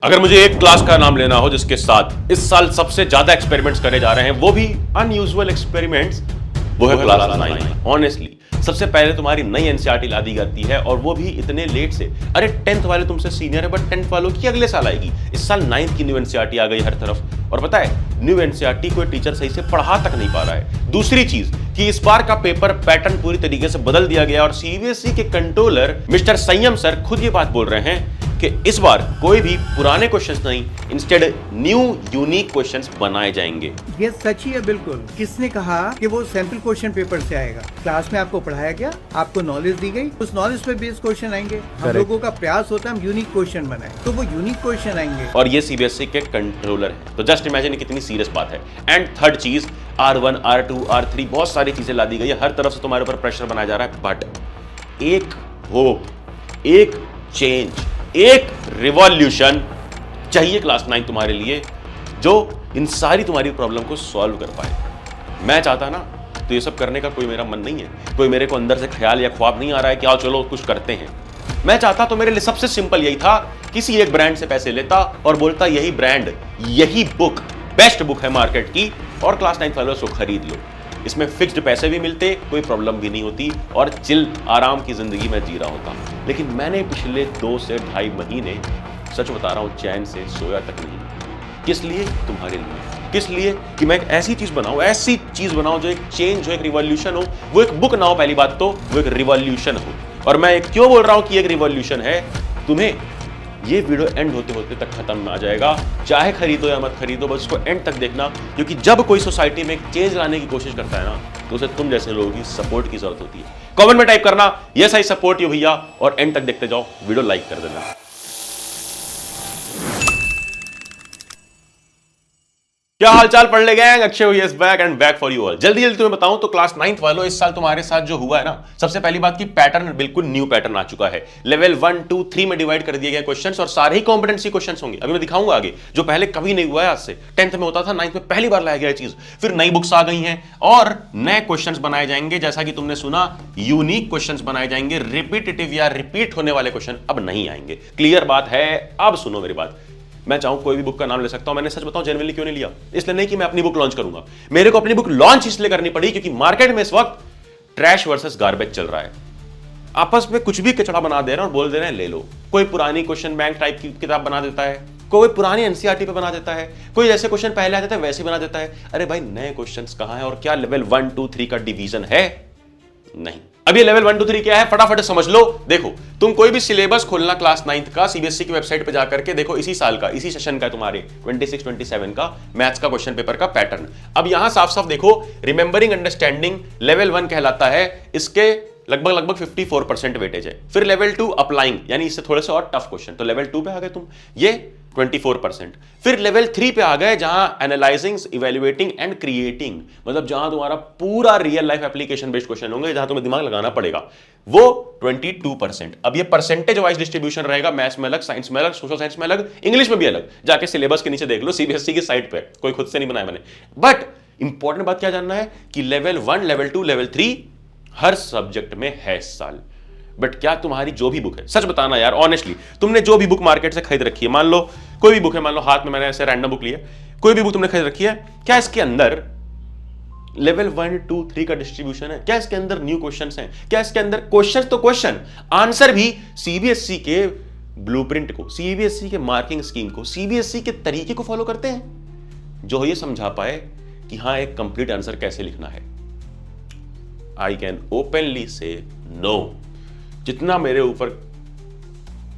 अगर मुझे एक क्लास का नाम लेना हो जिसके साथ इस साल सबसे ज्यादा एक्सपेरिमेंट्स करे जा रहे हैं, वो भी अनयूजुअल एक्सपेरिमेंट्स, वो है क्लास 9। ऑनेस्टली सबसे पहले तुम्हारी नई एनसीईआरटी ला दी जाती है और वो भी इतने लेट से। अरे 10th वाले तुमसे सीनियर है, बट 10th वालों की अगले साल आएगी। इस साल 9th की न्यू एनसीईआरटी आ गई हर तरफ। और पता है, न्यू एनसीईआरटी कोई टीचर सही से पढ़ा तक नहीं पा रहा है। दूसरी चीज कि इस बार का पेपर पैटर्न पूरी तरीके से बदल दिया गया और सीबीएसई के कंट्रोलर मिस्टर संयम सर खुद ये बात बोल रहे हैं कि इस बार कोई भी पुराने क्वेश्चंस नहीं, इंस्टेड न्यू यूनिक क्वेश्चंस बनाए जाएंगे। ये सच ही है बिल्कुल। किसने कहा कि वो सैंपल क्वेश्चन पेपर से आएगा? क्लास में आपको पढ़ाया गया, आपको नॉलेज दी गई, उस नॉलेज पे बेस्ड क्वेश्चन आएंगे। हम लोगों का प्रयास होता है हम यूनिक क्वेश्चन बनाए, तो वो यूनिक क्वेश्चन आएंगे। और ये सीबीएसई के कंट्रोलर है, तो जस्ट इमेजिन कितनी सीरियस बात है। एंड थर्ड चीज, R1, R2, R3 बहुत सारी चीजें ला दी गई है, हर तरफ से तुम्हारे ऊपर प्रेशर बनाया जा रहा है। बट एक होप, एक चेंज, एक रिवॉल्यूशन चाहिए क्लास 9 तुम्हारे लिए, जो इन सारी तुम्हारी प्रॉब्लम को सॉल्व कर पाए। मैं चाहता ना तो ये सब करने का कोई मेरा मन नहीं है, कोई मेरे को अंदर से ख्याल या ख्वाब नहीं आ रहा है कि आओ चलो कुछ करते हैं। मैं चाहता तो मेरे लिए सबसे सिंपल यही था, किसी एक ब्रांड से पैसे लेता और बोलता यही ब्रांड, यही बुक बेस्ट बुक है मार्केट की, और क्लास 9 वालों को खरीद लो। इसमें फिक्स्ड पैसे भी मिलते, कोई प्रॉब्लम भी नहीं होती और चिल आराम की जिंदगी में जी रहा होता। लेकिन मैंने पिछले 2 से 2.5 महीने, सच बता रहा हूं, चैन से सोया तक नहीं। किस लिए? तुम्हारे लिए। किस लिए? कि मैं एक ऐसी चीज बनाऊं जो एक चेंज हो, एक रिवॉल्यूशन हो। वो एक बुक ना हो, पहली बात तो वो एक रिवॉल्यूशन हो। और मैं क्यों बोल रहा हूं कि एक रिवॉल्यूशन है? तुम्हें ये वीडियो एंड होते होते तक खत्म ना जाएगा, चाहे खरीदो या मत खरीदो, बस उसको एंड तक देखना। क्योंकि जब कोई सोसाइटी में एक चेंज लाने की कोशिश करता है ना, तो उसे तुम जैसे लोगों की सपोर्ट की जरूरत होती है। कमेंट में टाइप करना यस आई सपोर्ट यू भैया, और एंड तक देखते जाओ, वीडियो लाइक कर देना। क्या हालचाल पढ़ ले गैंग, अक्षय हुई is back and back for you all. जल्दी जल्दी तुम्हें बताऊं तो क्लास 9th वालों, इस साल तुम्हारे साथ जो हुआ है ना, सबसे पहली बात की पैटर्न बिल्कुल न्यू पैटर्न आ चुका है। लेवल 1, 2, 3 में डिवाइड कर दिए गए क्वेश्चंस, और सारे ही कॉम्पिटेंसी क्वेश्चंस होंगे। अभी मैं दिखाऊंगा आगे, जो पहले कभी नहीं हुआ है आज से। 10th में होता था, 9th में पहली बार लाया गया चीज। फिर नई बुक्स आ गई हैं और नए क्वेश्चंस बनाए जाएंगे। जैसा कि तुमने सुना, यूनिक क्वेश्चंस बनाए जाएंगे, रिपीटेटिव या रिपीट होने वाले क्वेश्चन अब नहीं आएंगे। क्लियर बात है? अब सुनो मेरी बात। मैं चाहूं कोई भी बुक का नाम ले सकता हूं। मैंने सच बताऊं जेन्युइनली क्यों नहीं लिया? इसलिए नहीं कि मैं अपनी बुक लॉन्च करूंगा, मेरे को अपनी बुक लॉन्च इसलिए करनी पड़ी क्योंकि मार्केट में इस वक्त ट्रैश वर्सेस गार्बेज चल रहा है। आपस में कुछ भी कचड़ा बना दे रहे हैं और बोल दे रहे हैं ले लो। कोई पुरानी क्वेश्चन बैंक टाइप की किताब बना देता है, कोई पुरानी एनसीईआरटी पे बना देता है, कोई जैसे क्वेश्चन पहले आते थे वैसे बना देता है। अरे भाई, नए क्वेश्चंस कहां है? और क्या लेवल 1, 2, 3 का डिवीजन है? नहीं। अब ये लेवल 1, 2, 3 क्या है फटाफट समझ लो। देखो, तुम कोई भी सिलेबस खोलना क्लास 9th का सीबीएसई की वेबसाइट पे जाकर के देखो, इसी साल का, इसी सेशन का, तुम्हारे 26, 27 का मैथ्स का क्वेश्चन पेपर का पैटर्न। अब यहां साफ साफ देखो, रिमेंबरिंग अंडरस्टैंडिंग लेवल 1 कहलाता है, इसके लगभग 54% वेटेज है। फिर लेवल 2 अप्लाइंग, यानी इससे थोड़े से और टफ क्वेश्चन, तो लेवल 2 पे आ गए तुम, ये 24%। फिर लेवल 3 पे आ गए, जहां एनालाइजिंग, इवेल्युएटिंग एंड क्रिएटिंग, मतलब जहां तुम्हारा पूरा real life application based question होंगे, जहां तुम्हें दिमाग लगाना पड़ेगा, वो 22%। अब ये परसेंटेज वाइज डिस्ट्रीब्यूशन रहेगा, मैथ्स में अलग, साइंस में अलग, सोशल साइंस में अलग, इंग्लिश में भी अलग। जाके सिलेबस के नीचे देख लो सीबीएसई की साइट पे, कोई खुद से नहीं बनाया मैंने। बट इंपॉर्टेंट बात क्या जानना है कि लेवल 1, लेवल 2, लेवल 3 हर सब्जेक्ट में है इस साल। बट क्या तुम्हारी जो भी बुक है, सच बताना यार ऑनेस्टली, तुमने जो भी बुक मार्केट से खरीद रखी है, मान लो कोई भी बुक है, मान लो हाथ में मैंने ऐसे रैंडम बुक लिया, कोई भी बुक तुमने खरीद रखी है, क्या इसके अंदर लेवल 1, 2, 3 का डिस्ट्रीब्यूशन है? क्या इसके अंदर न्यू क्वेश्चंस हैं? क्या इसके अंदर क्वेश्चंस तो क्वेश्चन, आंसर भी सीबीएसई के ब्लूप्रिंट को, सीबीएसई के मार्किंग स्कीम को, सीबीएसई के तरीके को फॉलो करते हैं, जो ये समझा पाए कि हां एक कंप्लीट आंसर कैसे लिखना है। I can openly say no. जितना मेरे ऊपर,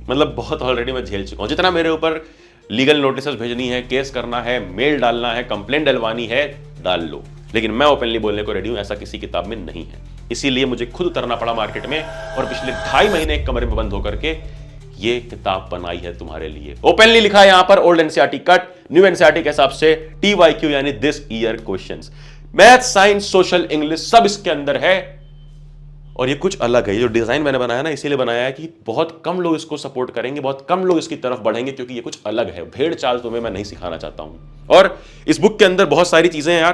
मतलब बहुत ऑलरेडी मैं झेल चुका हूं, जितना मेरे ऊपर लीगल नोटिसेस भेजनी है, केस करना है, मेल डालना है, कंप्लेंट डलवानी है, डाल लो। लेकिन मैं ओपनली बोलने को रेडी हूं, ऐसा किसी किताब में नहीं है। इसीलिए मुझे खुद उतरना पड़ा मार्केट में और पिछले 2.5 महीने एक कमरे में बंद होकर के ये किताब बनाई है तुम्हारे लिए। ओपनली लिखा है यहां पर, old NCERT cut, new NCERT के हिसाब से TYQ यानी this year questions, math, science, social, English सब इसके अंदर है। और ये कुछ अलग है, ये जो डिजाइन मैंने बनाया ना, इसीलिए बनाया है कि बहुत कम लोग इसको सपोर्ट करेंगे, बहुत कम लोग इसकी तरफ बढ़ेंगे, क्योंकि ये कुछ अलग है। भेड़ चाल तुम्हें मैं नहीं सिखाना चाहता हूं। और इस बुक के अंदर बहुत सारी चीजें हैं यार,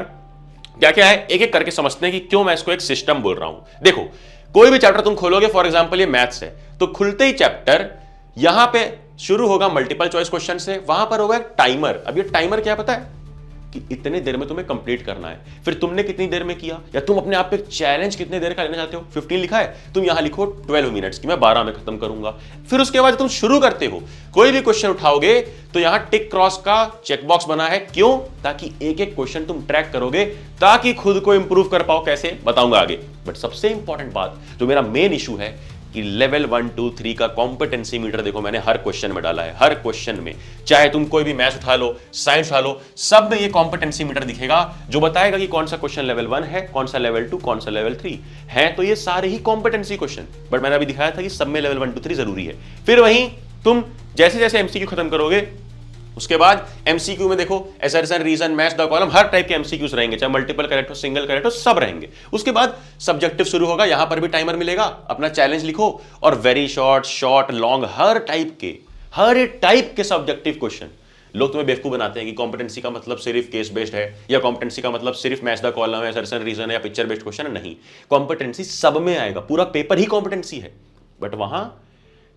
क्या क्या है एक एक करके समझते हैं कि क्यों मैं इसको एक सिस्टम बोल रहा हूं। देखो, कोई भी चैप्टर तुम खोलोगे, फॉर एग्जाम्पल ये मैथ्स है, तो खुलते ही चैप्टर यहां पे शुरू होगा मल्टीपल चॉइस क्वेश्चन से, वहां पर होगा एक टाइमर। अब ये टाइमर क्या पता है कि इतने देर में तुम्हें कंप्लीट करना है। फिर तुमने कितनी देर में किया, या तुम अपने आप पे चैलेंज कितने देर का लेना चाहते हो। 15 लिखा है, तुम यहां लिखो 12 मिनट्स की, मैं 12 में खत्म करूंगा। फिर उसके बाद तुम शुरू करते हो, कोई भी क्वेश्चन उठाओगे तो यहां टिक क्रॉस का चेकबॉक्स बना है। क्यों? ताकि एक एक क्वेश्चन तुम ट्रैक करोगे, ताकि खुद को इंप्रूव कर पाओ। कैसे, बताऊंगा आगे। बट सबसे इंपॉर्टेंट बात, जो मेरा मेन इशू है, कि लेवल 1, 2, 3 का कॉम्पिटेंसी मीटर देखो मैंने हर क्वेश्चन में डाला है। हर क्वेश्चन में, चाहे तुम कोई भी मैथ्स उठा लो, साइंस उठा लो, सब में ये कॉम्पिटेंसी मीटर दिखेगा जो बताएगा कि कौन सा क्वेश्चन लेवल 1 है, कौन सा लेवल 2, कौन सा लेवल 3 है। तो ये सारे ही कॉम्पिटेंसी क्वेश्चन, बट मैंने अभी दिखाया था कि सब में लेवल 1, 2, 3 जरूरी है। फिर वहीं तुम जैसे जैसे एमसीक्यू खत्म करोगे, उसके बाद एमसीक्यू में देखो assertion, reason, match the column, हर टाइप के एमसीक्यूज रहेंगे, चाहे मल्टीपल करेक्ट हो, सिंगल करेक्ट हो, सब रहेंगे। उसके बाद सब्जेक्टिव शुरू होगा, यहां पर भी टाइमर मिलेगा, अपना चैलेंज लिखो, और वेरी शॉर्ट, शॉर्ट, लॉन्ग, हर टाइप के सब्जेक्टिव क्वेश्चन। लोग तुम्हें बेवकूफ बनाते हैं कि कॉम्पिटेंसी का मतलब सिर्फ केस बेस्ड है, या कॉम्पिटेंसी का मतलब सिर्फ मैच द कॉलम है, असर्शन, रीजन या पिक्चर बेस्ड क्वेश्चन है। नहीं, कॉम्पिटेंसी सब में आएगा, पूरा पेपर ही कॉम्पिटेंसी है। बट वहां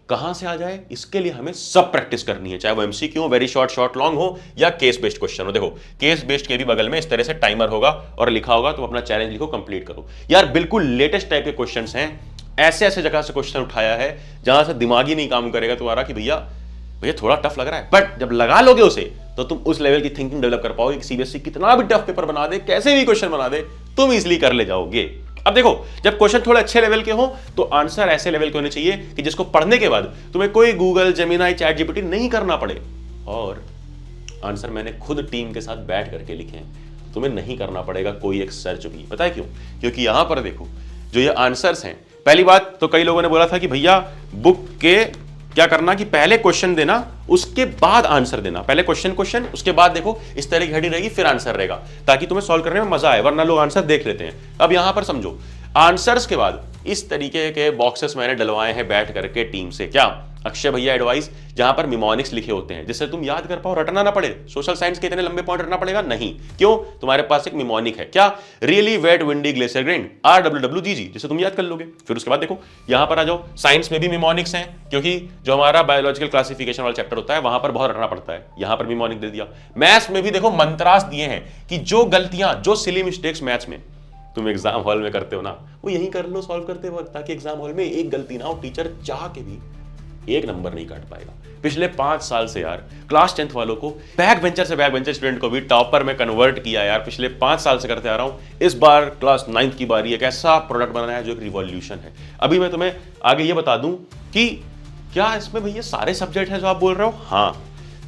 कहां से आ जाए, इसके लिए हमें सब प्रैक्टिस करनी है, चाहे वो एमसीक्यू हो, वेरी शॉर्ट, शॉर्ट लॉन्ग हो, या केस बेस्ड क्वेश्चन हो। देखो केस बेस्ड के भी बगल में इस तरह से टाइमर होगा और लिखा होगा, तुम अपना चैलेंज लिखो, कंप्लीट करो। यार बिल्कुल लेटेस्ट टाइप के क्वेश्चंस हैं, ऐसे ऐसे जगह से क्वेश्चन उठाया है जहां से दिमाग ही नहीं काम करेगा तुम्हारा कि भैया थोड़ा टफ लग रहा है। बट जब लगा लोगे उसे, तो तुम उस लेवल की थिंकिंग डेवलप कर पाओगे कि सीबीएसई कितना भी टफ पेपर बना दे, कैसे भी क्वेश्चन बना दे, तुम इजिली कर ले जाओगे। अब देखो, जब क्वेश्चन थोड़े अच्छे लेवल के हो तो आंसर ऐसे लेवल के होने चाहिए कि जिसको पढ़ने के बाद तुम्हें कोई गूगल, जेमिनाई, चैट जीपीटी नहीं करना पड़े। और आंसर मैंने खुद टीम के साथ बैठ करके लिखे हैं, तुम्हें नहीं करना पड़ेगा कोई एक सर्च भी। पता है क्यों? क्योंकि यहां पर देखो जो ये आंसर्स हैं, पहली बात तो कई लोगों ने बोला था कि भैया बुक के क्या करना कि पहले क्वेश्चन देना, उसके बाद आंसर देना। पहले क्वेश्चन, उसके बाद देखो इस तरह की हेडिंग रहेगी, फिर आंसर रहेगा, ताकि तुम्हें सॉल्व करने में मजा आए, वरना लोग आंसर देख लेते हैं। अब यहां पर समझो, आंसर्स के बाद इस तरीके के बॉक्सेस मैंने डलवाए हैं बैठ करके टीम से। क्या? अक्षय भैया एडवाइस, जहां पर मिमोनिक्स लिखे होते हैं, जिससे तुम याद कर पाओ, रटना ना पड़े। सोशल साइंस के इतने लंबे पॉइंट रटना पड़ेगा नहीं। क्यों? तुम्हारे पास एक मिमोनिक है। क्या? Really wet windy glacier grain, RWWGG, जिसे तुम याद कर लोगे। फिर उसके बाद देखो यहां पर आ जाओ, साइंस में भी मिमोनिक्स हैं, क्योंकि जो हमारा बायोलॉजिकल क्लासिफिकेशन वाला चैप्टर होता है वहां पर बहुत रटना पड़ता है, यहां पर मिमोनिक दे दिया। मैथ्स में भी देखो मंत्रास दिए हैं कि जो गलतियां, जो सिली मिस्टेक्स मैथ्स में तुम एग्जाम हॉल में करते हो ना, वो यहीं कर लो सॉल्व करते वक्त, ताकि एग्जाम हॉल में एक गलती ना हो, टीचर चाह के भी एक नंबर नहीं काट पाएगा। पिछले 5 साल से यार क्लास 10th वालों को, बैक बेंचर से बैक बेंचर स्टूडेंट को भी टॉपर में कन्वर्ट किया यार, पिछले 5 साल से करते आ रहा हूं। इस बार क्लास 9th की बारी, एक ऐसा प्रोडक्ट बनाना है जो एक रिवॉल्यूशन है। अभी मैं तुम्हें आगे ये बता दूं कि क्या इसमें भैया सारे सब्जेक्ट हैं जो आप बोल रहे हो? हाँ,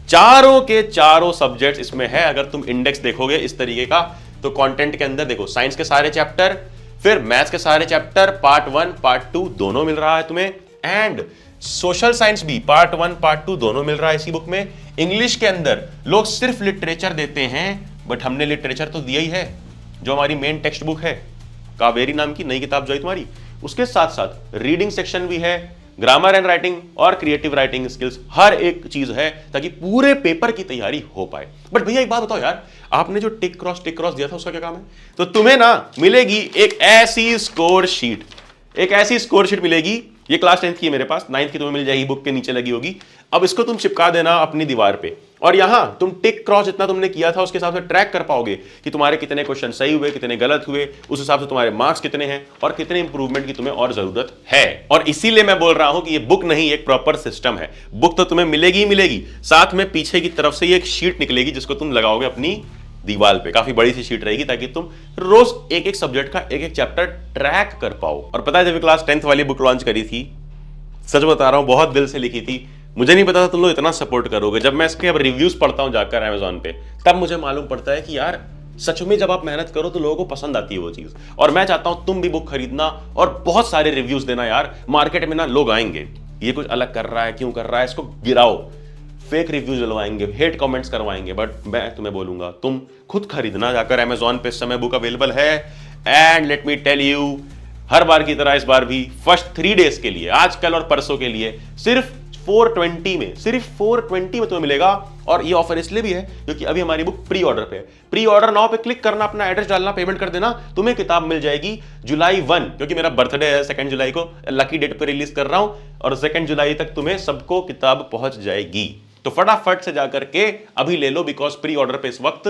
चारों के चारों सब्जेक्ट इसमें है। अगर तुम इंडेक्स देखोगे इस तरीके का, तो कंटेंट के अंदर देखो साइंस के सारे चैप्टर, फिर मैथ्स के सारे चैप्टर, पार्ट 1 पार्ट 2 दोनों मिल रहा है तुम्हें, एंड सोशल साइंस भी पार्ट 1 पार्ट 2 दोनों मिल रहा है इसी बुक में। इंग्लिश के अंदर लोग सिर्फ लिटरेचर देते हैं, बट हमने लिटरेचर तो दिया ही है, जो हमारी मेन टेक्स्ट बुक है, कावेरी नाम की नई किताब जो है तुम्हारी, उसके साथ साथ रीडिंग सेक्शन भी है, ग्रामर एंड राइटिंग और क्रिएटिव राइटिंग स्किल्स, हर एक चीज है, ताकि पूरे पेपर की तैयारी हो पाए। बट भैया एक बात बताओ यार, आपने जो टिक क्रॉस दिया था उसका क्या काम है? तो तुम्हें ना मिलेगी एक ऐसी स्कोर शीट, मिलेगी, ये क्लास 10th की है मेरे पास, 9th की तुम्हें मिल जाएगी, बुक के नीचे लगी होगी। अब इसको तुम चिपका देना अपनी दीवार पे, और यहां तुम टिक क्रॉस जितना तुमने किया था उसके हिसाब से ट्रैक कर पाओगे कि तुम्हारे कितने क्वेश्चन सही हुए, कितने गलत हुए, उस हिसाब से तुम्हारे मार्क्स कितने हैं और कितने इंप्रूवमेंट की तुम्हें और जरूरत है। और इसीलिए मैं बोल रहा हूं कि ये बुक नहीं, एक प्रॉपर सिस्टम है। बुक तो तुम्हें मिलेगी ही मिलेगी, साथ में पीछे की तरफ से ये एक शीट निकलेगी जिसको तुम लगाओगे अपनी दीवार पे, काफी बड़ी सी शीट रहेगी, ताकि तुम रोज एक एक सब्जेक्ट का एक एक चैप्टर ट्रैक कर पाओ। और पता है जब क्लास 10th वाली बुक लॉन्च करी थी, सच बता रहा हूं बहुत दिल से लिखी थी, मुझे नहीं पता था तुम लोग इतना सपोर्ट करोगे। जब मैं इसके अब रिव्यूज पढ़ता हूं जाकर अमेज़न पे, तब मुझे मालूम पड़ता है कि यार सच में जब आप मेहनत करो तो लोगों को पसंद आती है वो चीज। और मैं चाहता हूं तुम भी बुक खरीदना और बहुत सारे रिव्यूज देना यार। मार्केट में ना लोग आएंगे, ये कुछ अलग कर रहा है, क्यों कर रहा है, इसको गिराओ, फेक रिव्यूज डलवाएंगे, हेट कमेंट्स करवाएंगे, बट मैं तुम्हें बोलूंगा तुम खुद खरीदना जाकर अमेज़न पे। इस समय बुक अवेलेबल है, and let me tell you, हर बार की तरह इस बार भी फर्स्ट 3 डेज के लिए, आज कल और परसों के लिए, सिर्फ 420 में तुम्हें मिलेगा और ये ऑफर इसलिए भी है क्योंकि अभी हमारी बुक प्री ऑर्डर पे है। प्री ऑर्डर नाउ पे क्लिक करना, अपना एड्रेस डालना, पेमेंट कर देना, तुम्हें किताब मिल जाएगी जुलाई 1, क्योंकि मेरा बर्थडे है 2 जुलाई को, लकी डेट पे रिलीज कर रहा हूं, और 2 जुलाई तक तुम्हें सबको किताब पहुंच जाएगी। तो फटाफट से जाकर के अभी ले लो, बिकॉज प्री ऑर्डर पे इस वक्त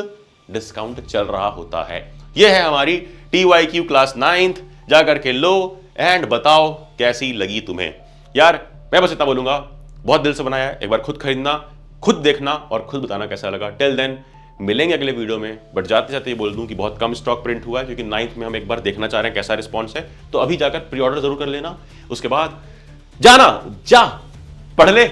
डिस्काउंट चल रहा होता है। यह है हमारी TYQ क्लास 9th, जाकर के लो एंड बताओ कैसी लगी तुम्हें। यार मैं बस इतना बोलूंगा, बहुत दिल से बनाया है, एक बार खुद खरीदना, खुद देखना और खुद बताना कैसा लगा। टिल देन मिलेंगे अगले वीडियो में, बट जाते जाते ये बोल दूं कि बहुत कम स्टॉक प्रिंट हुआ है, क्योंकि 9th में हम एक बार देखना चाह रहे हैं कैसा रिस्पॉन्स है। तो अभी जाकर प्री ऑर्डर जरूर कर लेना, उसके बाद जाना, जा पढ़ ले।